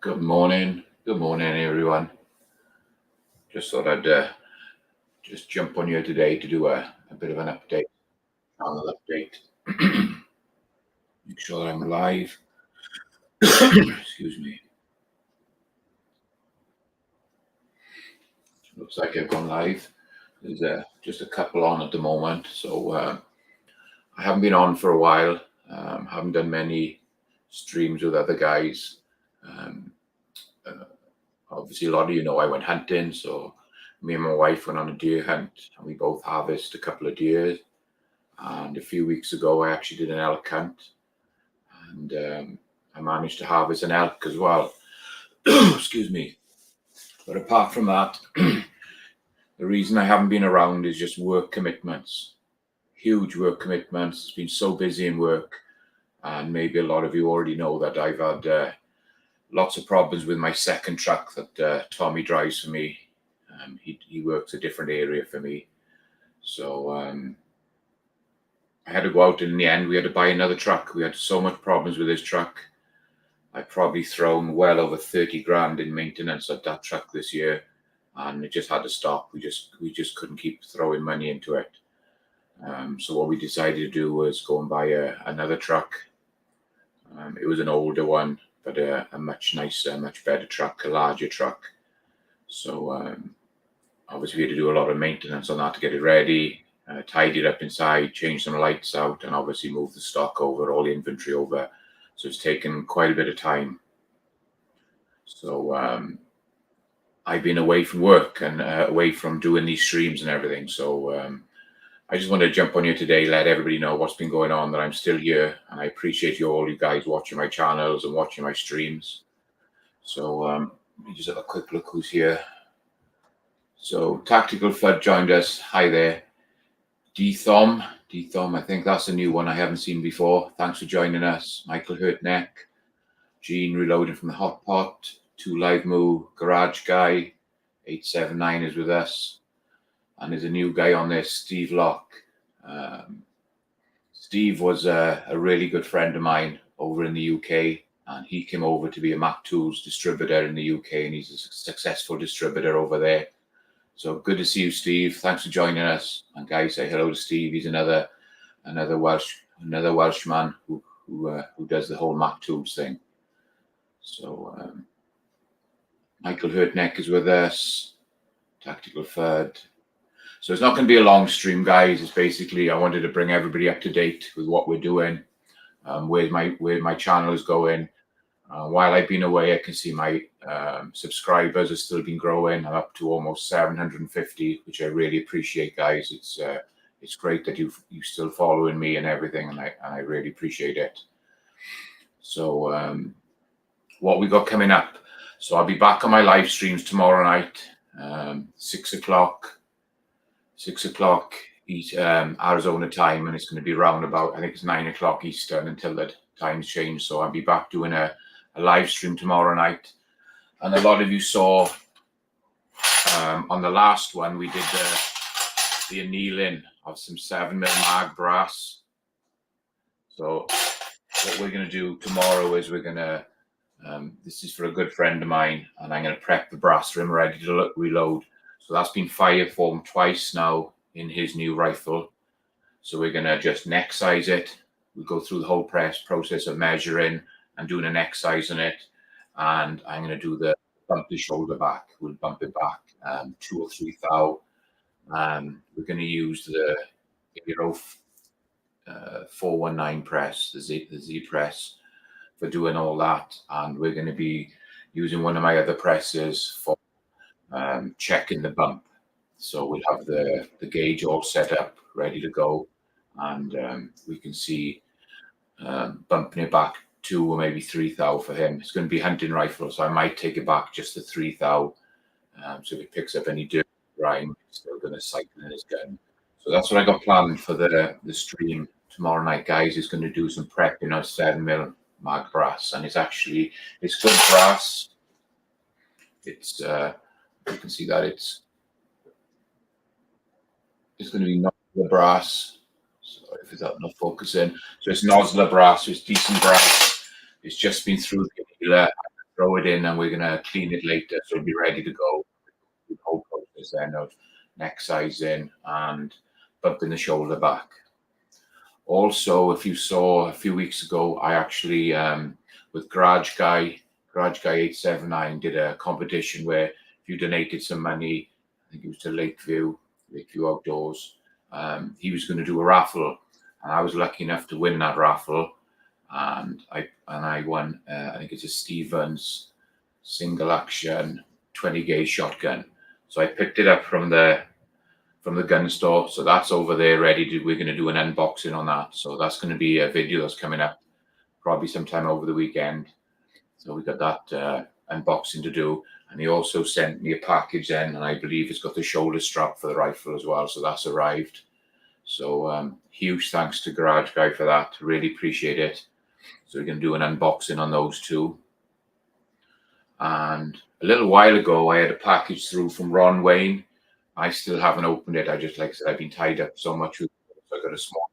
Good morning. Good morning, everyone. Just thought I'd just jump on here today to do a bit of an update, channel update. Make sure I'm live. Excuse me. Looks like I've gone live. There's just a couple on at the moment, so I haven't been on for a while. Haven't done many streams with other guys. Um, uh, Obviously, a lot of you know I went hunting, so me and my wife went on a deer hunt, and we both harvested a couple of deer. And a few weeks ago, I actually did an elk hunt, and I managed to harvest an elk as well. Excuse me. But apart from that, the reason I haven't been around is just work commitments, huge work commitments. It's been so busy in work, and maybe a lot of you already know that I've had lots of problems with my second truck that Tommy drives for me. He works a different area for me, so I had to go out, and in the end we had to buy another truck. We had so much problems with this truck. I probably thrown well over 30 grand in maintenance at that truck this year, and it just had to stop. We just couldn't keep throwing money into it. So what we decided to do was go and buy another truck. It was an older one, but a much nicer, much better truck, a larger truck. So obviously we had to do a lot of maintenance on that to get it ready, tidy it up inside, change some lights out, and obviously move the stock over, all the inventory over. So it's taken quite a bit of time. So I've been away from work and away from doing these streams and everything. So I just wanted to jump on here today, let everybody know what's been going on, that I'm still here. And I appreciate all you guys watching my channels and watching my streams. So let me just have a quick look who's here. So Tactical Fud joined us. Hi there. D-Thom, I think that's a new one I haven't seen before. Thanks for joining us. Michael Hurtneck, Gene reloading from the hot pot, 2 Live Moo, Garage Guy, 879 is with us. And there's a new guy on there, Steve Locke. Steve was a really good friend of mine over in the UK, and he came over to be a Mac Tools distributor in the UK, and he's a successful distributor over there. So good to see you, Steve. Thanks for joining us. And guys, say hello to Steve. He's another Welshman who does the whole Mac Tools thing. So Michael Hurtneck is with us. Tactical Fud. So it's not going to be a long stream, guys. It's basically I wanted to bring everybody up to date with what we're doing, where my channel is going. While I've been away, I can see my subscribers have still been growing. I'm up to almost 750, which I really appreciate, guys. It's great that you still following me and everything, and I really appreciate it. So what we got coming up? So I'll be back on my live streams tomorrow night, 6 o'clock. 6 o'clock Arizona time, and it's going to be round about, I think it's 9 o'clock Eastern until the times change. So I'll be back doing a live stream tomorrow night. And a lot of you saw on the last one, we did the annealing of some 7mm mag brass. So what we're going to do tomorrow is we're going to, this is for a good friend of mine, and I'm going to prep the brass for him ready to reload. So that's been fire formed twice now in his new rifle. So we're going to just neck size it. We'll go through the whole process of measuring and doing a neck size on it. And I'm going to do the bump the shoulder back. We'll bump it back 2 or 3 thou. We're going to use the Aero 419 press, the Z press, for doing all that. And we're going to be using one of my other presses for checking the bump. So we'll have the gauge all set up, ready to go, and we can see bumping it back 2 or maybe 3 thou for him. It's going to be hunting rifle, so I might take it back just to 3 thou. So if it picks up any dirt, grime, it's still going to cycle in his gun. So that's what I got planned for the stream tomorrow night, guys. Is going to do some prepping of 7mm mag brass, and it's good brass. It's you can see that it's going to be not the brass. So if without not focusing. So it's Nosler brass, so it's decent brass. It's just been through the annealer. Throw it in, and we're gonna clean it later, so it'll be ready to go. The whole process then of neck sizing and bumping the shoulder back. Also, if you saw a few weeks ago, I actually with Garage Guy 879 did a competition where if you donated some money, I think it was to Lakeview Outdoors, he was going to do a raffle, and I was lucky enough to win that raffle, and I won. I think it's a Stevens single action 20 gauge shotgun. So I picked it up from the gun store. So that's over there ready to. We're going to do an unboxing on that. So that's going to be a video that's coming up probably sometime over the weekend. So we got that unboxing to do. And he also sent me a package then, and I believe it's got the shoulder strap for the rifle as well. So that's arrived. So huge thanks to Garage Guy for that. Really appreciate it. So we're going to do an unboxing on those two. And a little while ago, I had a package through from Ron Wayne. I still haven't opened it. I just, like I said, I've been tied up so much with it. So I got a small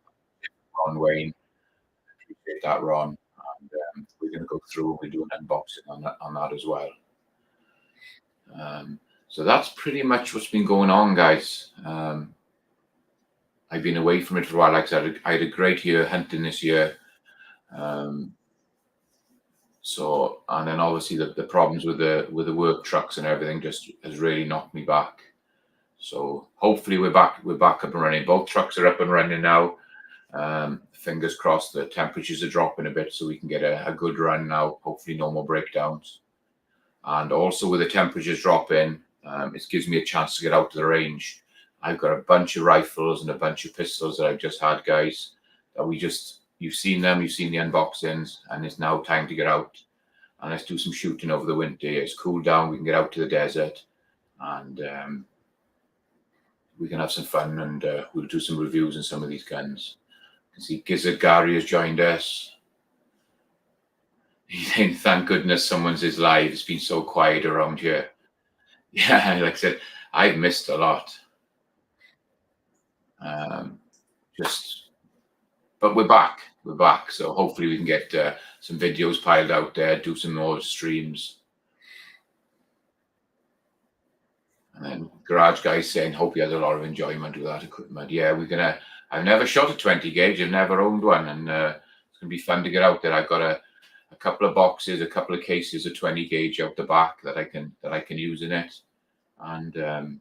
Ron Wayne. Appreciate that, Ron. And we're going to go through and we do an unboxing on that as well. So that's pretty much what's been going on, guys. I've been away from it for a while. Like I said, I had a great year hunting this year. So, and then obviously the problems with the work trucks and everything just has really knocked me back. So hopefully we're back up and running. Both trucks are up and running now. Fingers crossed the temperatures are dropping a bit so we can get a good run now. Hopefully no more breakdowns. And also with the temperatures dropping, it gives me a chance to get out to the range. I've got a bunch of rifles and a bunch of pistols that I've just had, guys, that you've seen them, you've seen the unboxings, and it's now time to get out and let's do some shooting over the winter. It's cooled down, we can get out to the desert, and we can have some fun, and we'll do some reviews on some of these guns. You can see Gizzard Gary has joined us. He's saying, thank goodness someone's live. It's been so quiet around here. Yeah, like I said, I've missed a lot. But we're back. So hopefully we can get some videos piled out there, do some more streams. And then Garage Guy saying, hope he has a lot of enjoyment with that equipment. Yeah, I've never shot a 20 gauge. I've never owned one. And it's going to be fun to get out there. I've got a couple of boxes, a couple of cases of 20 gauge out the back that I can use in it. And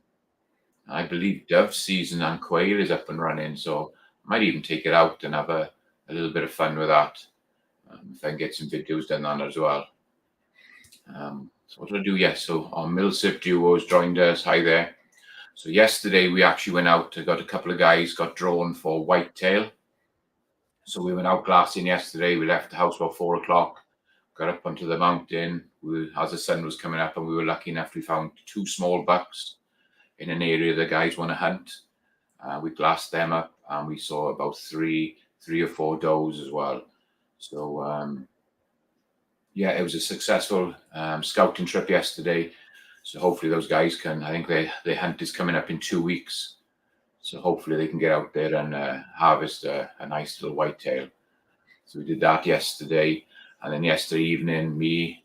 I believe dove season and quail is up and running. So I might even take it out and have a little bit of fun with that. If I can get some videos done on it as well. So what did I do? Yes, so our Millsip duo has joined us. Hi there. So yesterday we actually went out. I got a couple of guys got drawn for whitetail. So we went out glassing yesterday. We left the house about 4 o'clock, got up onto the mountain as the sun was coming up, and we were lucky enough we found 2 small bucks in an area the guys want to hunt. We glassed them up, and we saw about three or 4 does as well. So yeah, it was a successful scouting trip yesterday. So hopefully those guys can. I think their hunt is coming up in 2 weeks. So hopefully they can get out there and harvest a nice little whitetail. So we did that yesterday. And then yesterday evening, me,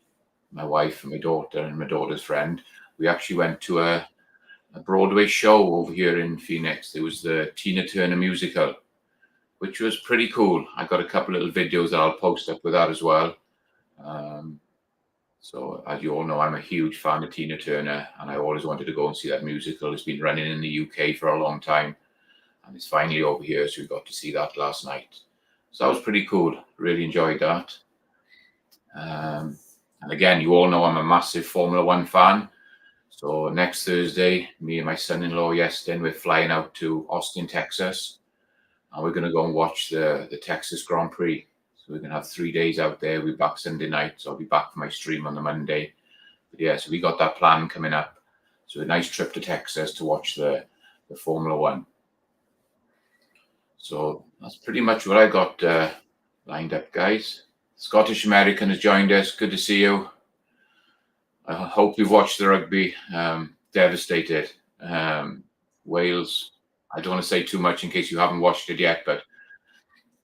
my wife, and my daughter, and my daughter's friend, we actually went to a Broadway show over here in Phoenix. It was the Tina Turner musical, which was pretty cool. I got a couple little videos that I'll post up with that as well. So as you all know, I'm a huge fan of Tina Turner, and I always wanted to go and see that musical. It's been running in the UK for a long time, and it's finally over here, so we got to see that last night. So that was pretty cool. Really enjoyed that. And again, you all know I'm a massive Formula One fan. So next Thursday, me and my son-in-law, Yestin, we're flying out to Austin, Texas, and we're going to go and watch the Texas Grand Prix. So we're going to have 3 days out there. We'll be back Sunday night, so I'll be back for my stream on the Monday. But yeah, so we got that plan coming up. So a nice trip to Texas to watch the Formula One. So that's pretty much what I got lined up, guys. Scottish American has joined us. Good to see you. I hope you've watched the rugby. Devastated. Wales. I don't want to say too much in case you haven't watched it yet, but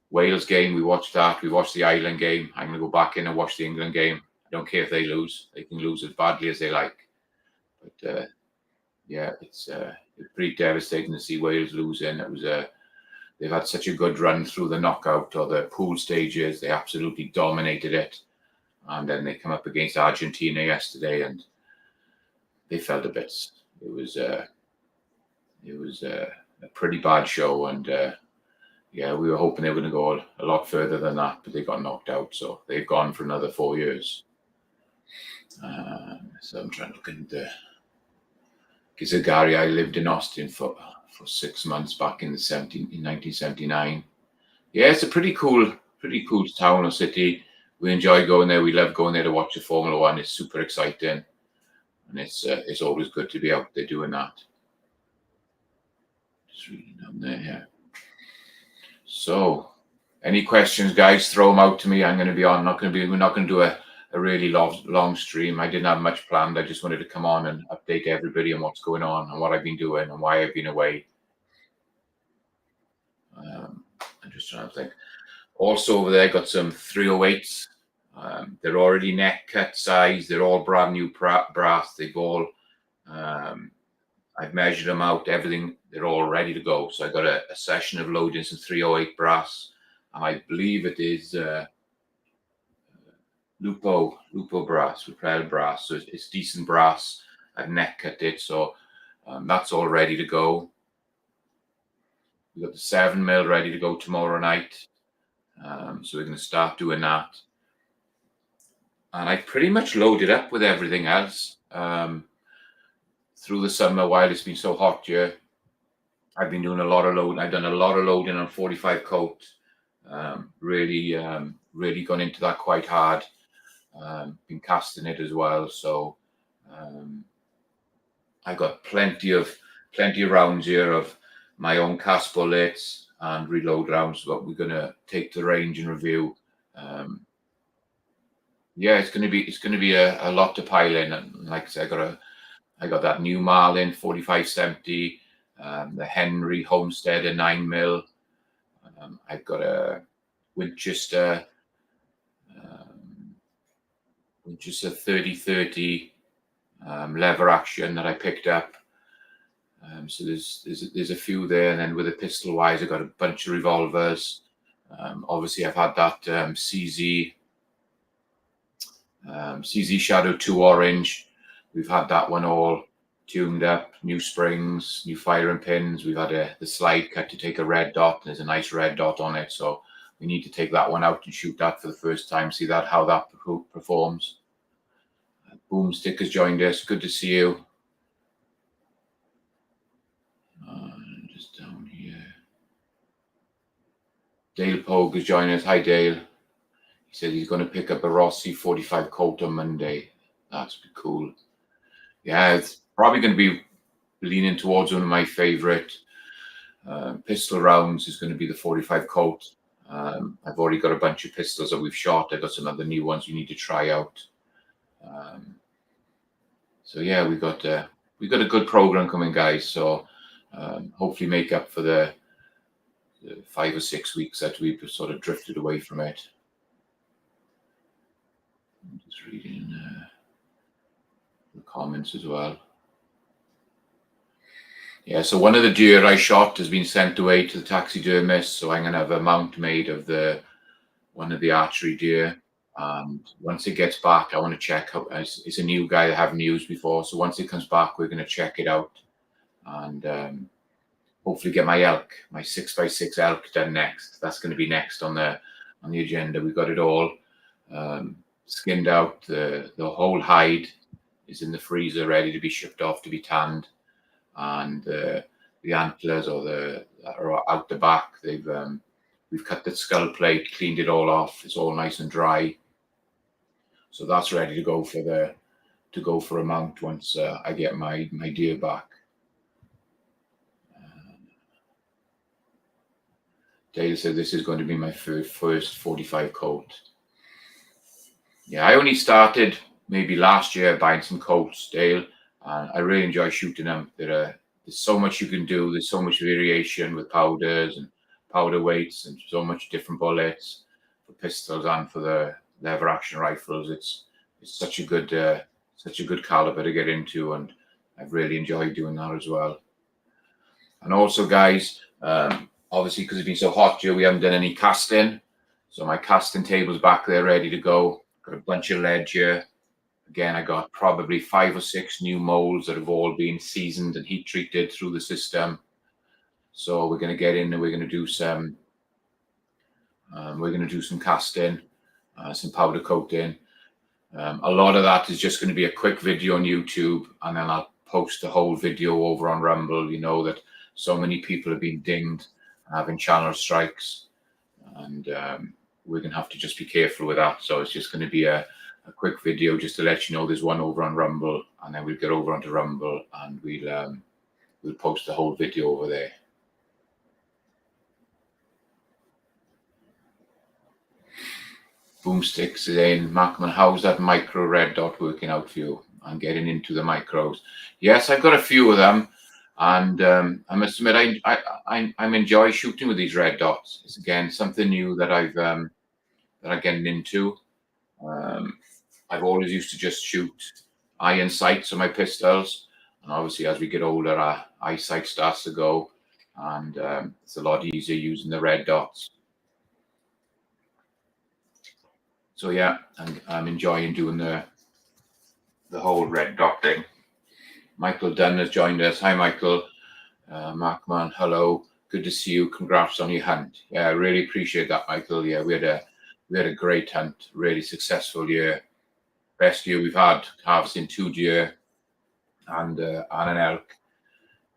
Wales game, we watched that. We watched the Ireland game. I'm going to go back in and watch the England game. I don't care if they lose. They can lose as badly as they like. But yeah, it's pretty devastating to see Wales losing. It was they've had such a good run through the knockout or the pool stages. They absolutely dominated it. And then they come up against Argentina yesterday and they fell to bits. It was a pretty bad show. And yeah, we were hoping they were going to go a lot further than that, but they got knocked out. So they've gone for another 4 years. So I'm trying to look at the Gary. I lived in Austin for 6 months back in 1979. Yeah, it's a pretty cool town or city. We enjoy going there. We love going there to watch the Formula One. It's super exciting, and it's always good to be out there doing that. Just reading down there, yeah. So, any questions, guys? Throw them out to me. I'm going to be on. We're not going to do a really long stream. I didn't have much planned. I just wanted to come on and update everybody on what's going on and what I've been doing and why I've been away. I'm just trying to think. Also over there, got some 308s. They're already neck cut size. They're all brand new brass. They've all, I've measured them out, everything. They're all ready to go. So I got a session of loading some 308 brass. And I believe it is Lupo brass, Repel brass. So it's decent brass. I've neck cut it. So that's all ready to go. We've got the 7mm ready to go tomorrow night. So we're going to start doing that. And I pretty much loaded up with everything else. Through the summer, while it's been so hot here, I've been doing a lot of loading. I've done a lot of loading on 45 coat. Really gone into that quite hard. Been casting it as well. So I got plenty of rounds here of my own cast bullets and reload rounds. What we're going to take to range and review. Yeah, it's going to be a lot to pile in. And like I said, I got that new Marlin 4570, the Henry Homesteader 9mm. I've got a Winchester 3030 lever action that I picked up. So there's a few there, and then with the pistol wise, I got a bunch of revolvers. Obviously, I've had that CZ Shadow 2 Orange. We've had that one all tuned up, new springs, new firing pins. We've had the slide cut to take a red dot. There's a nice red dot on it, so we need to take that one out and shoot that for the first time. See how that performs. Boomstick has joined us. Good to see you. Just down here. Dale Pogue has joined us. Hi, Dale. He said he's going to pick up a Rossi 45 coat on Monday. That's cool. Yeah, it's probably going to be leaning towards one of my favorite pistol rounds is going to be the 45 coat. I've already got a bunch of pistols that we've shot. I've got some other new ones you need to try out. So yeah, we got a good program coming, guys. So hopefully make up for the 5 or 6 weeks that we've sort of drifted away from it. I'm just reading the comments as well. Yeah, so one of the deer I shot has been sent away to the taxidermist. So I'm going to have a mount made of one of the archery deer. And once it gets back, I want to check how it's a new guy I haven't used before. So once it comes back, we're going to check it out and hopefully get my 6x6 elk done next. That's going to be next on the agenda. We've got it all skinned out. The whole hide is in the freezer, ready to be shipped off to be tanned. And the antlers are out the back. We've cut the skull plate, cleaned it all off. It's all nice and dry. So that's ready to go for a mount once I get my deer back. Dale said this is going to be my first 45 coat. Yeah, I only started maybe last year buying some coats, Dale, and I really enjoy shooting them. There's so much you can do. There's so much variation with powders and powder weights and so much different bullets for pistols and for the lever action rifles. It's such a good caliber to get into, and I've really enjoyed doing that as well. And also, guys, obviously because it's been so hot here, we haven't done any casting. So my casting table's back there ready to go. Got a bunch of lead here. Again, I got probably 5 or 6 new molds that have all been seasoned and heat treated through the system. So we're going to get in and we're going to do some casting, some powder coating. A lot of that is just going to be a quick video on YouTube, and then I'll post the whole video over on Rumble. You know that so many people have been dinged having channel strikes, and we're going to have to just be careful with that. So it's just going to be a quick video just to let you know there's one over on Rumble, and then we'll get over onto Rumble and we'll post the whole video over there. Boomsticks is in. Macman, how's that micro red dot working out for you? I'm getting into the micros. Yes, I've got a few of them, and I must admit I'm enjoy shooting with these red dots. It's again something new that I'm getting into. I've always used to just shoot iron sights on my pistols, and obviously as we get older, our eyesight starts to go, and it's a lot easier using the red dots. So yeah, I'm enjoying doing the whole red dot thing. Michael Dunn has joined us. Hi, Michael. Markman, hello. Good to see you. Congrats on your hunt. Yeah, I really appreciate that, Michael. Yeah, we had a great hunt. Really successful year. Best year we've had, harvesting 2 deer and an elk.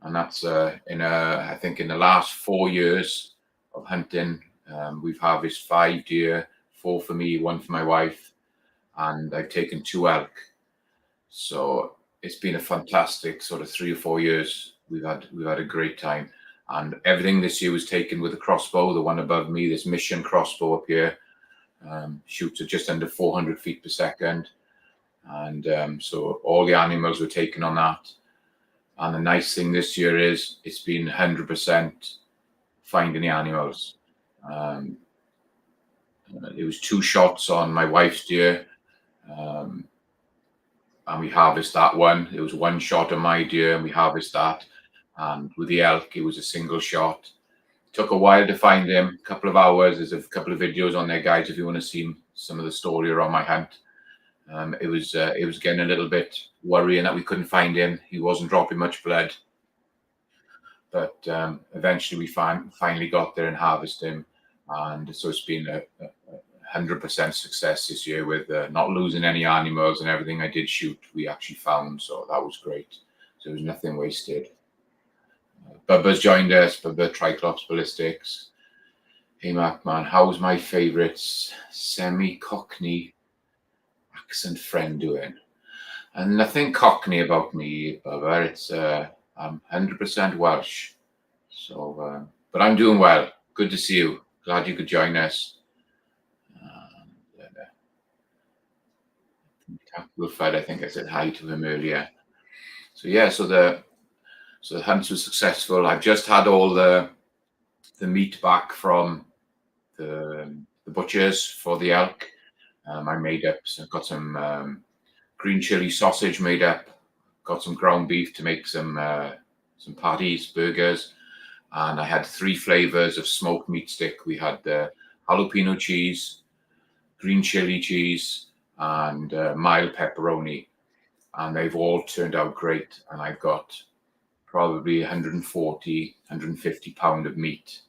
And that's I think in the last 4 years of hunting, we've harvested 5 deer. 4 for me, 1 for my wife, and I've taken 2 elk. So it's been a fantastic sort of 3 or 4 years. We've had a great time, and everything this year was taken with a crossbow. The one above me, this Mission crossbow up here, shoots at just under 400 feet per second, and so all the animals were taken on that. And the nice thing this year is it's been 100% finding the animals. It was 2 shots on my wife's deer, and we harvested that one. It was 1 shot on my deer, and we harvested that. And with the elk, it was a single shot. Took a while to find him, a couple of hours. There's a couple of videos on there, guys, if you want to see some of the story around my hunt. It was getting a little bit worrying that we couldn't find him. He wasn't dropping much blood, but eventually we finally got there and harvested him. And so it's been a 100% success this year with not losing any animals, and everything I did shoot we actually found. So that was great. So there was nothing wasted. Bubba's joined us. Bubba Triclops Ballistics. Hey Mark, man, how's my favourite semi-Cockney accent friend doing? And nothing Cockney about me, Bubba. It's I'm 100% Welsh. So, but I'm doing well. Good to see you. Glad you could join us. Wilfred, I think I said hi to him earlier. So yeah, so the hunt was successful. I've just had all the meat back from the butchers for the elk. I made up. So I've got some green chili sausage made up. Got some ground beef to make some patties, burgers. And I had 3 flavors of smoked meat stick. We had the jalapeno cheese, green chili cheese, and mild pepperoni. And they've all turned out great. And I've got probably 140, 150 pound of meat.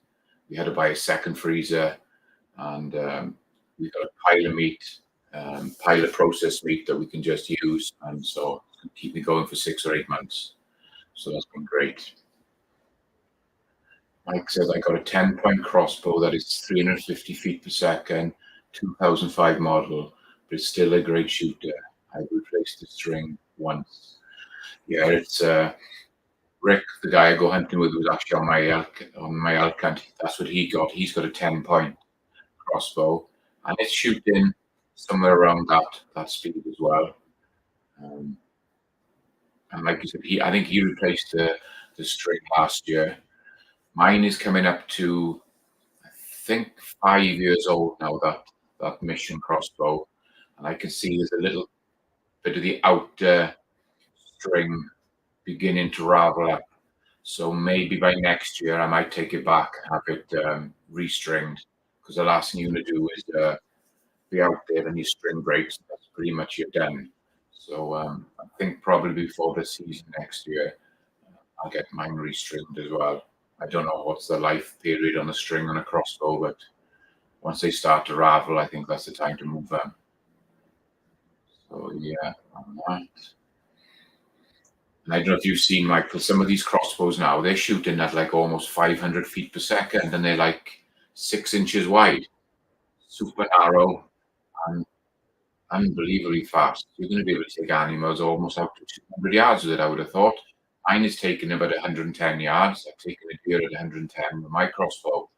We had to buy a second freezer, and we've got a pile of meat, pile of processed meat that we can just use. And so it's going to keep me going for 6 or 8 months. So that's been great. Mike says I got a 10-point crossbow that is 350 feet per second, 2005 model, but it's still a great shooter. I replaced the string once. Yeah, it's Rick, the guy I go hunting with, was actually on my elk hunt. That's what he got. He's got a 10-point crossbow, and it's shooting somewhere around that speed as well. And like you said, I think he replaced the string last year. Mine is coming up to think 5 years old now, that mission crossbow, and I can see there's a little bit of the outer string beginning to ravel up. So maybe by next year I might take it back, have it restringed, because the last thing you want to do is be out there and your string breaks. That's pretty much you're done. So I think probably before the season next year, I'll get mine restringed as well. I don't know what's the life period on a string on a crossbow, but once they start to ravel, I think that's the time to move them. So yeah, on that. And I don't know if you've seen, Michael, some of these crossbows now, they're shooting at like almost 500 feet per second, and they're like 6 inches wide, super narrow, and unbelievably fast. You're going to be able to take animals almost out to 200 yards with it, I would have thought. Mine is taking about 110 yards. I've taken a deer at 110 with my crossbow.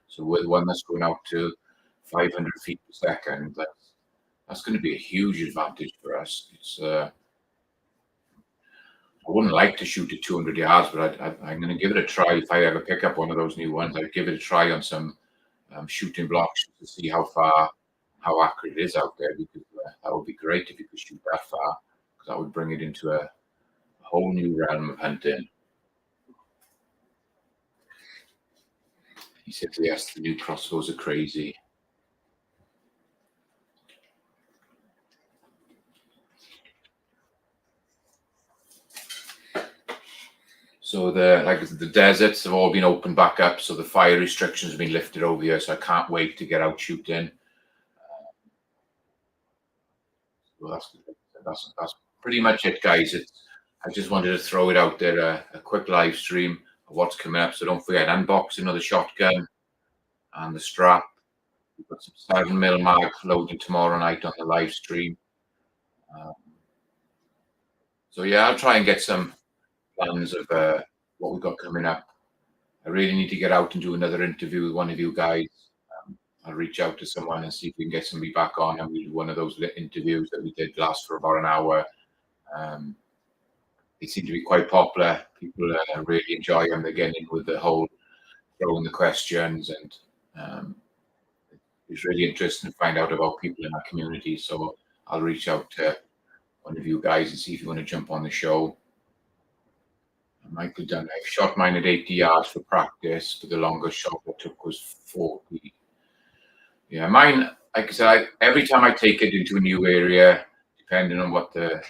So with one that's going out to 500 feet per second, that's going to be a huge advantage for us. I wouldn't like to shoot at 200 yards, but I'm going to give it a try. If I ever pick up one of those new ones, I'd give it a try on some shooting blocks to see how accurate it is out there, because that would be great if you could shoot that far, because that would bring it into a whole new realm of hunting. He said, yes, the new crossbows are crazy. So the deserts have all been opened back up, so the fire restrictions have been lifted over here. So I can't wait to get out shooting. Well, that's pretty much it, guys. I just wanted to throw it out there, a quick live stream of what's coming up. So don't forget, unboxing of the shotgun and the strap. We've got some 7mm mag loading tomorrow night on the live stream. So yeah, I'll try and get some plans of what we've got coming up. I really need to get out and do another interview with one of you guys. I'll reach out to someone and see if we can get somebody back on, and we'll do one of those interviews that we did last for about an hour. They seem to be quite popular. People really enjoy them. They're getting in with the whole throwing the questions, and it's really interesting to find out about people in our community. So I'll reach out to one of you guys and see if you want to jump on the show. Michael Dunn, I've shot mine at 80 yards for practice, but the longest shot I took was 40. Yeah, mine, like I said, every time I take it into a new area, depending on what the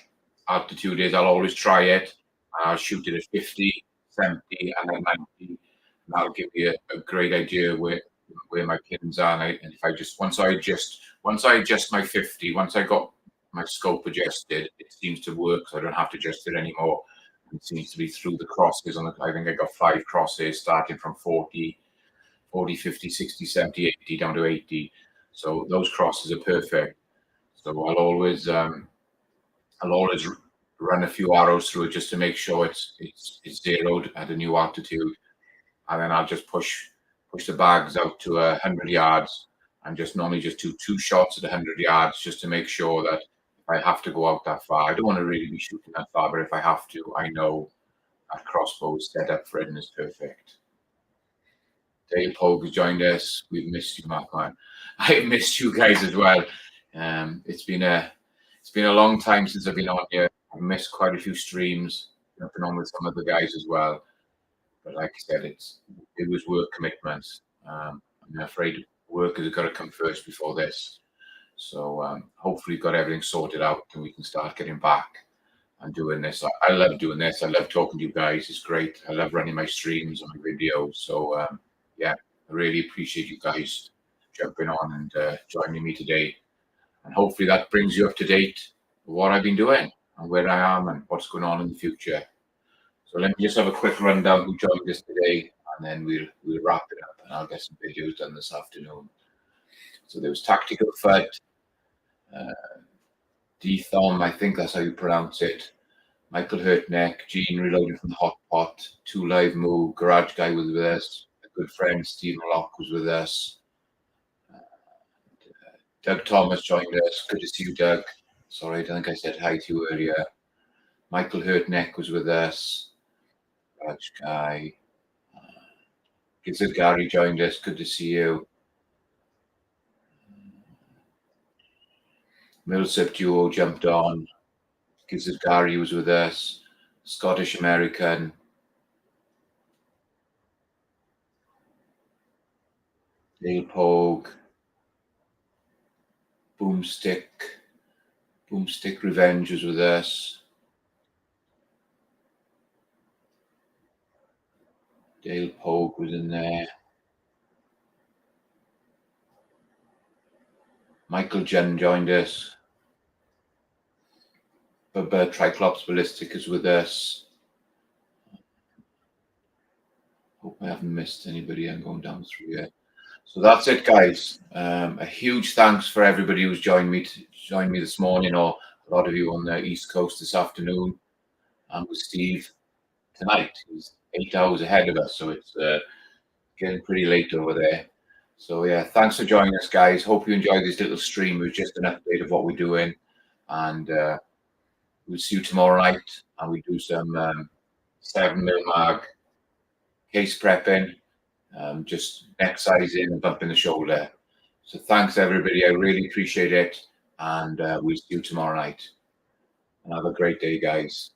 altitude is, I'll always try it. I'll shoot it at 50, 70, and then 90. And that'll give you a great idea where my pins are. And if I just once I adjust my 50, once I got my scope adjusted, it seems to work. So I don't have to adjust it anymore. It seems to be through the crosses I think I got 5 crosses starting from 40, 50, 60, 70, 80 down to 80. So those crosses are perfect. So I'll always run a few arrows through it just to make sure it's zeroed at a new altitude, and then I'll just push the bags out to 100 yards, and just normally just do 2 shots at 100 yards just to make sure that if I have to go out that far, I don't want to really be shooting that far, but if I have to, I know that crossbow is set up for it and is perfect. Dale Pogue has joined us. We've missed you, Mark, man. I've missed you guys as well. It's been a long time since I've been on here. I've missed quite a few streams. I've been on with some of the guys as well. But like I said, it was work commitments. I'm afraid work has got to come first before this. So hopefully we've got everything sorted out and we can start getting back and doing this. I love doing this. I love talking to you guys. It's great. I love running my streams and my videos. So yeah, I really appreciate you guys jumping on and joining me today. And hopefully that brings you up to date with what I've been doing and where I am and what's going on in the future. So let me just have a quick rundown who joined us today, and then we'll wrap it up, and I'll get some videos done this afternoon. So there was Tactical Fud, D-Thom, I think that's how you pronounce it, Michael Hurtneck, Gene Reloading from the Hot Pot, 2 Live Moo, Garage Guy was with us, a good friend Stephen Locke was with us, Doug Thomas joined us. Good to see you, Doug. Sorry, I don't think I said hi to you earlier. Michael Hurtneck was with us. Garage Guy. Gizzard Gary joined us. Good to see you. Millsip Duo jumped on. Gizzard Gary was with us. Scottish American. Dale Pogue. Boomstick. Boomstick Revenge was with us. Dale Pogue was in there. Michael Jen joined us. Triclops Ballistic is with us. Hope I haven't missed anybody. I'm going down through here. So that's it, guys. A huge thanks for everybody who's joined me this morning, or a lot of you on the East Coast this afternoon. I'm with Steve tonight. He's 8 hours ahead of us, so it's getting pretty late over there. So yeah, thanks for joining us, guys. Hope you enjoyed this little stream. It was just an update of what we're doing, and we'll see you tomorrow night, and we do some 7mm mag case prepping, just neck sizing and bumping the shoulder. So thanks, everybody. I really appreciate it, and we'll see you tomorrow night. And have a great day, guys.